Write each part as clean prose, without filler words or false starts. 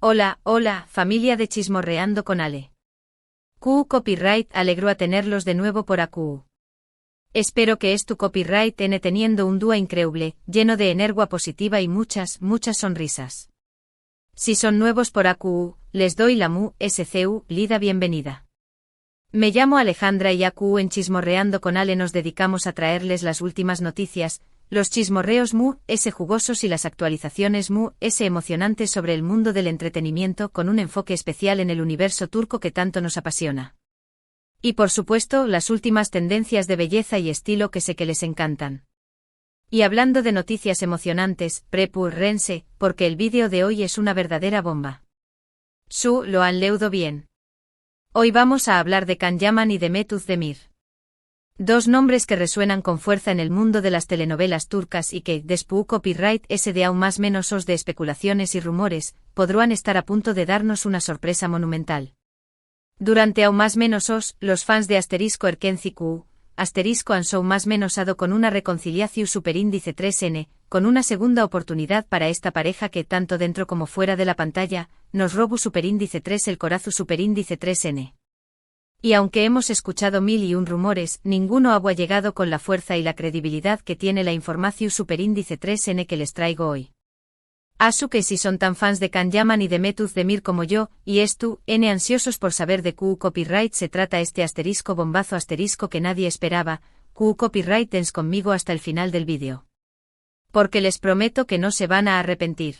Hola, hola, familia de Chismorreando con Ale. QU Copyright alegro a tenerlos de nuevo por AQU. Espero que tu copyright teniendo un día increíble, lleno de energía positiva y muchas sonrisas. Si son nuevos por AQU, les doy la lida bienvenida. Me llamo Alejandra y AQU en Chismorreando con Ale nos dedicamos a traerles las últimas noticias, los chismorreos jugosos y las actualizaciones emocionantes sobre el mundo del entretenimiento con un enfoque especial en el universo turco que tanto nos apasiona. Y por supuesto, las últimas tendencias de belleza y estilo que sé que les encantan. Y hablando de noticias emocionantes, prepárense, porque el vídeo de hoy es una verdadera bomba. Lo han leído bien. Hoy vamos a hablar de Can Yaman y Demet Özdemir. Dos nombres que resuenan con fuerza en el mundo de las telenovelas turcas y que, después copyright de aún más menos de especulaciones y rumores, podrán estar a punto de darnos una sorpresa monumental. Durante aún más menos los fans de Erkenci Q, han show más menos con una reconciliación superíndice 3N, con una segunda oportunidad para esta pareja que tanto dentro como fuera de la pantalla, nos robu superíndice 3 el corazo superíndice 3N. Y aunque hemos escuchado 1001 rumores, ninguno ha llegado con la fuerza y la credibilidad que tiene la información superíndice 3N que les traigo hoy. Asu que si son tan fans de Can Yaman y Demet Özdemir como yo, y ansiosos por saber de QU Copyright se trata bombazo que nadie esperaba, QU Copyright conmigo hasta el final del vídeo. Porque les prometo que no se van a arrepentir.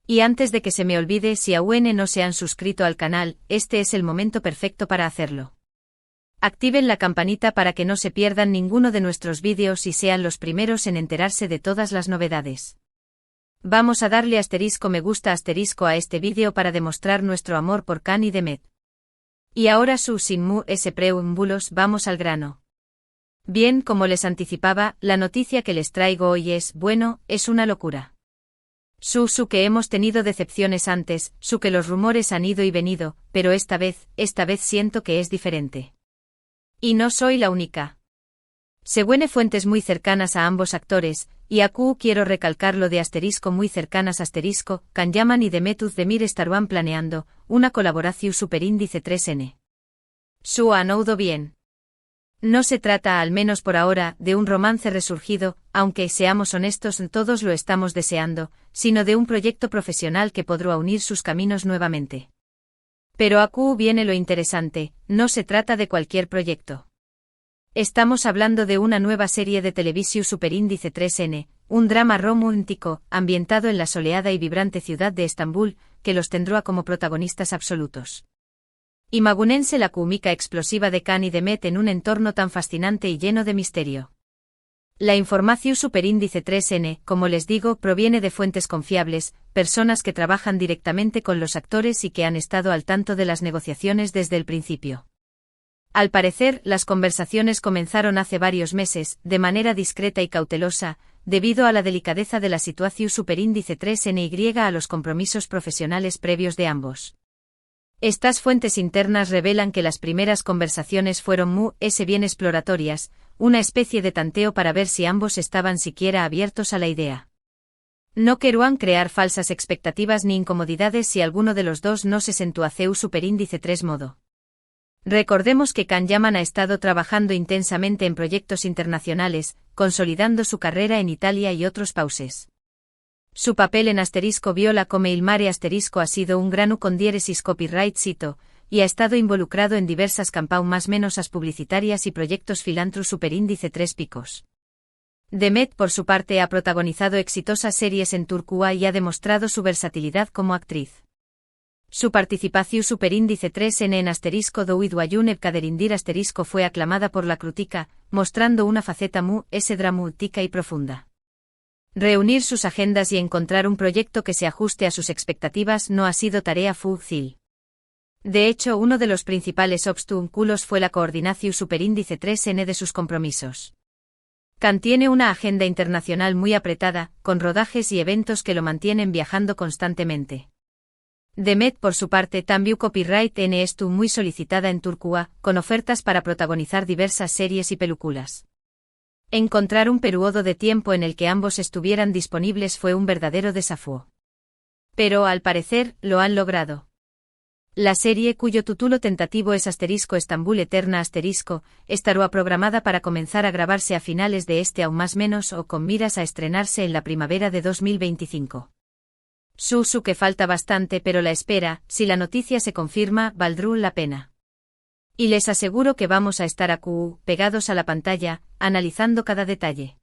Y antes de que se me olvide, si aún no se han suscrito al canal, este es el momento perfecto para hacerlo. Activen la campanita para que no se pierdan ninguno de nuestros vídeos y sean los primeros en enterarse de todas las novedades. Vamos a darle me gusta a este vídeo para demostrar nuestro amor por Can y Demet. Y ahora sin preámbulos vamos al grano. Bien, como les anticipaba, la noticia que les traigo hoy es una locura. Que hemos tenido decepciones antes, que los rumores han ido y venido, pero esta vez siento que es diferente. Y no soy la única. Según fuentes muy cercanas a ambos actores, y AQU quiero recalcar lo de muy cercanas Can Yaman y Demet Özdemir estarán planeando una colaboración superíndice 3N. Han oído bien. No se trata, al menos por ahora, de un romance resurgido, aunque seamos honestos todos lo estamos deseando, sino de un proyecto profesional que podrá unir sus caminos nuevamente. Pero AQU viene lo interesante, no se trata de cualquier proyecto. Estamos hablando de una nueva serie de televisión superíndice 3N, un drama romántico, ambientado en la soleada y vibrante ciudad de Estambul, que los tendrá como protagonistas absolutos. Imagúnense la química explosiva de Can y Demet en un entorno tan fascinante y lleno de misterio. La información superíndice 3N, como les digo, proviene de fuentes confiables, personas que trabajan directamente con los actores y que han estado al tanto de las negociaciones desde el principio. Al parecer, las conversaciones comenzaron hace varios meses, de manera discreta y cautelosa, debido a la delicadeza de la situación superíndice 3N y a los compromisos profesionales previos de ambos. Estas fuentes internas revelan que las primeras conversaciones fueron bien exploratorias, una especie de tanteo para ver si ambos estaban siquiera abiertos a la idea. No querían crear falsas expectativas ni incomodidades si alguno de los dos no se sentía superíndice 3 modo. Recordemos que Can Yaman ha estado trabajando intensamente en proyectos internacionales, consolidando su carrera en Italia y otros países. Su papel en Viola come il mare ha sido un gran con diéresis copyright cito, y ha estado involucrado en diversas campañas más menos publicitarias y proyectos filantro superíndice 3 picos. Demet por su parte ha protagonizado exitosas series en Turquía y ha demostrado su versatilidad como actriz. Su participación superíndice 3N en Douidwayun Evkaderindir fue aclamada por la crítica, mostrando una faceta dramática y profunda. Reunir sus agendas y encontrar un proyecto que se ajuste a sus expectativas no ha sido tarea fácil. De hecho, uno de los principales obstáculos fue la coordinación superíndice 3N de sus compromisos. Can tiene una agenda internacional muy apretada, con rodajes y eventos que lo mantienen viajando constantemente. Demet por su parte también copyright estuvo muy solicitada en Turquía, con ofertas para protagonizar diversas series y películas. Encontrar un periodo de tiempo en el que ambos estuvieran disponibles fue un verdadero desafío. Pero, al parecer, lo han logrado. La serie, cuyo título tentativo es *Estambul Eterna*, estará programada para comenzar a grabarse a finales de este aún más menos o con miras a estrenarse en la primavera de 2025. Que falta bastante, pero la espera, si la noticia se confirma, valdrá la pena. Y les aseguro que vamos a estar pegados a la pantalla, analizando cada detalle.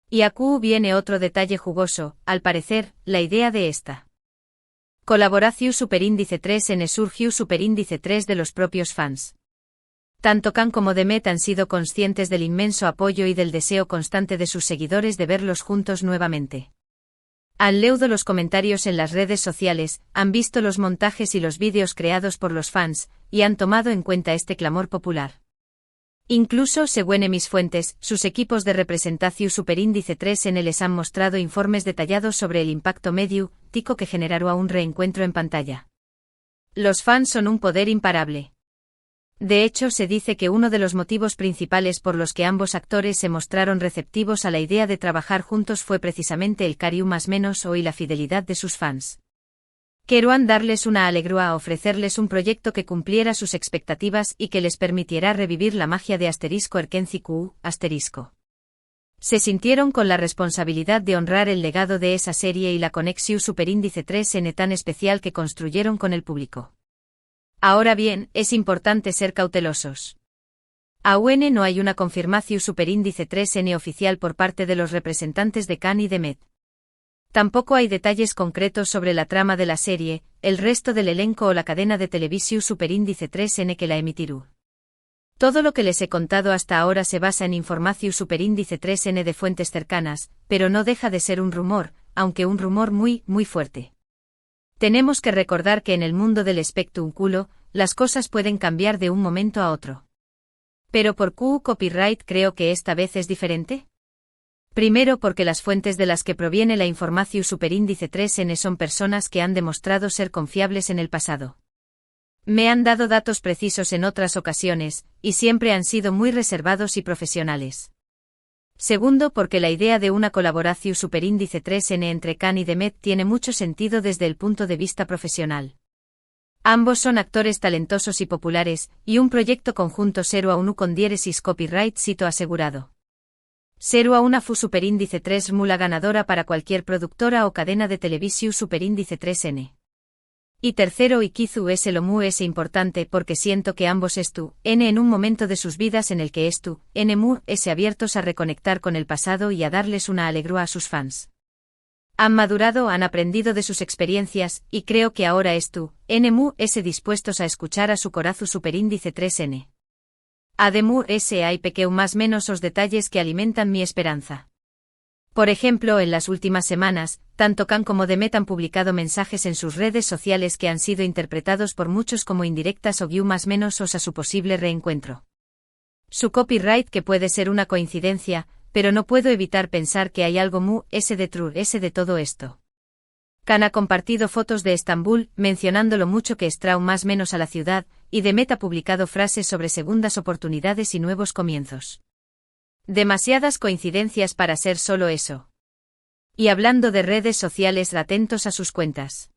Y viene otro detalle jugoso, al parecer, la idea de esta colaboración superíndice 3 en surgió superíndice 3 de los propios fans. Tanto Khan como Demet han sido conscientes del inmenso apoyo y del deseo constante de sus seguidores de verlos juntos nuevamente. Han leído los comentarios en las redes sociales, han visto los montajes y los vídeos creados por los fans, y han tomado en cuenta este clamor popular. Incluso, según mis fuentes, sus equipos de representación superíndice 3N les han mostrado informes detallados sobre el impacto mediático que generará un reencuentro en pantalla. Los fans son un poder imparable. De hecho, se dice que uno de los motivos principales por los que ambos actores se mostraron receptivos a la idea de trabajar juntos fue precisamente el cariño más menos y la fidelidad de sus fans. Querían darles una alegría, ofrecerles un proyecto que cumpliera sus expectativas y que les permitiera revivir la magia de Erkenci Q. Se sintieron con la responsabilidad de honrar el legado de esa serie y la conexión superíndice 3N tan especial que construyeron con el público. Ahora bien, es importante ser cautelosos. Aún no hay una confirmación superíndice 3N oficial por parte de los representantes de Khan y Demet. Tampoco hay detalles concretos sobre la trama de la serie, el resto del elenco o la cadena de televisión superíndice 3N que la emitirá. Todo lo que les he contado hasta ahora se basa en información superíndice 3N de fuentes cercanas, pero no deja de ser un rumor, aunque un rumor muy fuerte. Tenemos que recordar que en el mundo del espectáculo, las cosas pueden cambiar de un momento a otro. Pero por copyright creo que esta vez es diferente. Primero porque las fuentes de las que proviene la información superíndice 3N son personas que han demostrado ser confiables en el pasado. Me han dado datos precisos en otras ocasiones, y siempre han sido muy reservados y profesionales. Segundo porque la idea de una colaboración superíndice 3N entre Khan y Demet tiene mucho sentido desde el punto de vista profesional. Ambos son actores talentosos y populares, y un proyecto conjunto será uno con diéresis copyright sito asegurado. Será una superíndice 3 mula ganadora para cualquier productora o cadena de televisión superíndice 3N. Y tercero y quizú es lo más importante porque siento que ambos en un momento de sus vidas en el que abiertos a reconectar con el pasado y a darles una alegría a sus fans. Han madurado, han aprendido de sus experiencias, y creo que ahora dispuestos a escuchar a su corazón superíndice 3N. Además, hay más menos os detalles que alimentan mi esperanza. Por ejemplo, en las últimas semanas, tanto Khan como Demet han publicado mensajes en sus redes sociales que han sido interpretados por muchos como indirectas o más menos a su posible reencuentro. Su copyright que puede ser una coincidencia, pero no puedo evitar pensar que hay algo de todo esto. Khan ha compartido fotos de Estambul, mencionando lo mucho que extrae más menos a la ciudad, y Demet ha publicado frases sobre segundas oportunidades y nuevos comienzos. Demasiadas coincidencias para ser solo eso. Y hablando de redes sociales, atentos a sus cuentas.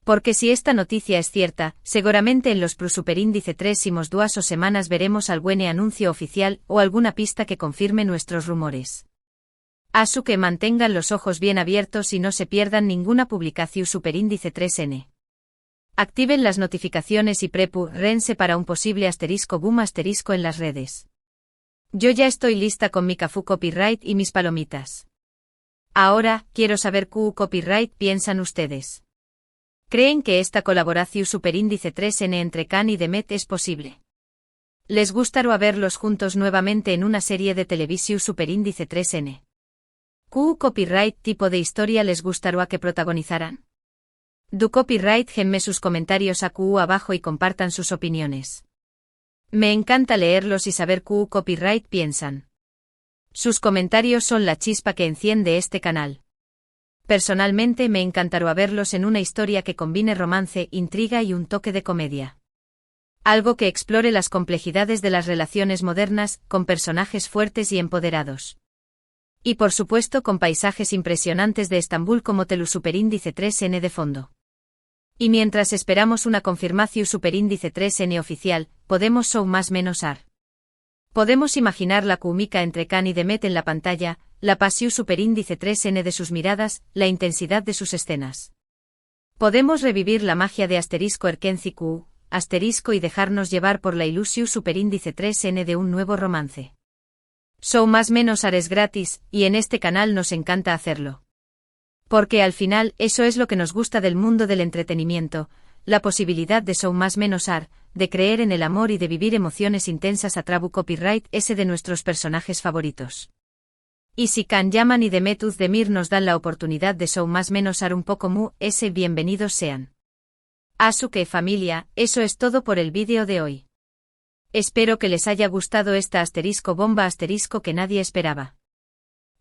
Porque si esta noticia es cierta, seguramente en los superíndice 3 2 semanas veremos algún anuncio oficial o alguna pista que confirme nuestros rumores. Que mantengan los ojos bien abiertos y no se pierdan ninguna publicación superíndice 3N. Activen las notificaciones y prepárense para un posible boom en las redes. Yo ya estoy lista con mi café copyright y mis palomitas. Ahora, quiero saber qué copyright piensan ustedes. ¿Creen que esta colaboración superíndice 3N entre Khan y Demet es posible? ¿Les gustaría verlos juntos nuevamente en una serie de televisión superíndice 3N? ¿Qué copyright tipo de historia les gustaría que protagonizaran? Du copyright genme sus comentarios abajo y compartan sus opiniones. Me encanta leerlos y saber qué copyright piensan. Sus comentarios son la chispa que enciende este canal. Personalmente me encantaría verlos en una historia que combine romance, intriga y un toque de comedia. Algo que explore las complejidades de las relaciones modernas, con personajes fuertes y empoderados. Y por supuesto con paisajes impresionantes de Estambul como Telu Superíndice 3N de fondo. Y mientras esperamos una confirmación Superíndice 3N oficial, podemos show más menos ar. Podemos imaginar la química entre Khan y Demet en la pantalla, la pasión Superíndice 3N de sus miradas, la intensidad de sus escenas. Podemos revivir la magia de asterisco Erkenci Q, asterisco y dejarnos llevar por la ilusión Superíndice 3N de un nuevo romance. Show más menos ar es gratis, y en este canal nos encanta hacerlo. Porque al final, eso es lo que nos gusta del mundo del entretenimiento, la posibilidad de show más menos ar, de creer en el amor y de vivir emociones intensas a Trabu Copyright ese de nuestros personajes favoritos. Y si Khan Yaman y Demet Özdemir nos dan la oportunidad de show más menos ar un poco mu, ese bienvenidos sean. Asuke familia, eso es todo por el vídeo de hoy. Espero que les haya gustado esta asterisco bomba asterisco que nadie esperaba.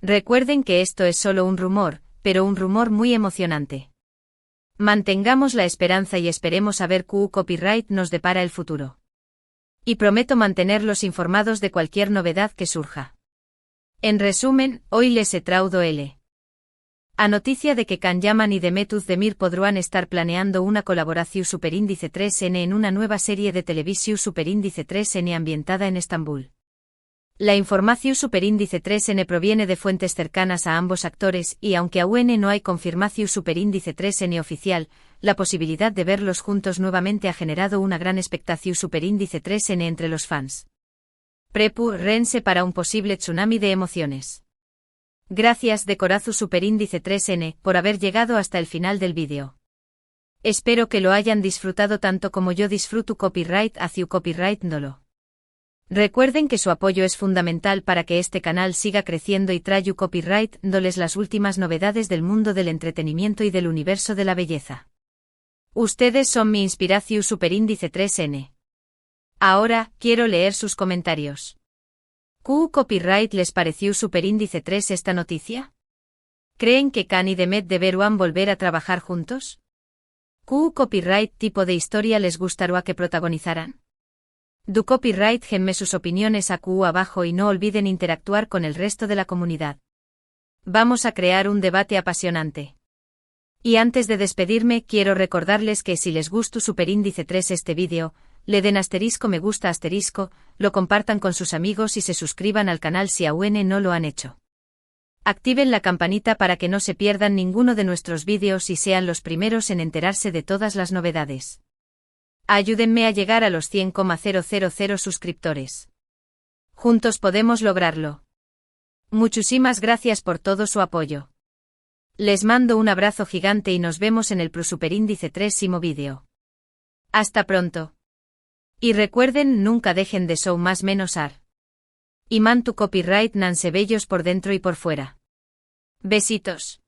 Recuerden que esto es solo un rumor, pero un rumor muy emocionante. Mantengamos la esperanza y esperemos a ver qué copyright nos depara el futuro. Y prometo mantenerlos informados de cualquier novedad que surja. En resumen, hoy les he traído a noticia de que Khan Yaman y Demet Özdemir podrán estar planeando una colaboración Superíndice 3N en una nueva serie de televisión Superíndice 3N ambientada en Estambul. La información Superíndice 3N proviene de fuentes cercanas a ambos actores y aunque aún no hay confirmación Superíndice 3N oficial, la posibilidad de verlos juntos nuevamente ha generado una gran expectación Superíndice 3N entre los fans. Prepárense para un posible tsunami de emociones. Gracias de corazón Superíndice 3N por haber llegado hasta el final del vídeo. Espero que lo hayan disfrutado tanto como yo disfruto copyright hacia copyright Ndolo. Recuerden que su apoyo es fundamental para que este canal siga creciendo y traiga copyright dándoles las últimas novedades del mundo del entretenimiento y del universo de la belleza. Ustedes son mi inspiración Superíndice 3N. Ahora, quiero leer sus comentarios. ¿Qué copyright les pareció Superíndice 3 esta noticia? ¿Creen que Khan y Demet deberán volver a trabajar juntos? ¿Qué copyright tipo de historia les gustaría que protagonizaran? Du copyright genme sus opiniones abajo y no olviden interactuar con el resto de la comunidad. Vamos a crear un debate apasionante. Y antes de despedirme quiero recordarles que si les gustó Superíndice 3 este vídeo, le den asterisco me gusta asterisco, lo compartan con sus amigos y se suscriban al canal si aún no lo han hecho. Activen la campanita para que no se pierdan ninguno de nuestros vídeos y sean los primeros en enterarse de todas las novedades. Ayúdenme a llegar a los 100,000 suscriptores. Juntos podemos lograrlo. Muchísimas gracias por todo su apoyo. Les mando un abrazo gigante y nos vemos en el Superíndice 3º vídeo. Hasta pronto. Y recuerden nunca dejen de show más menos ar. Y man tu copyright nanse bellos por dentro y por fuera. Besitos.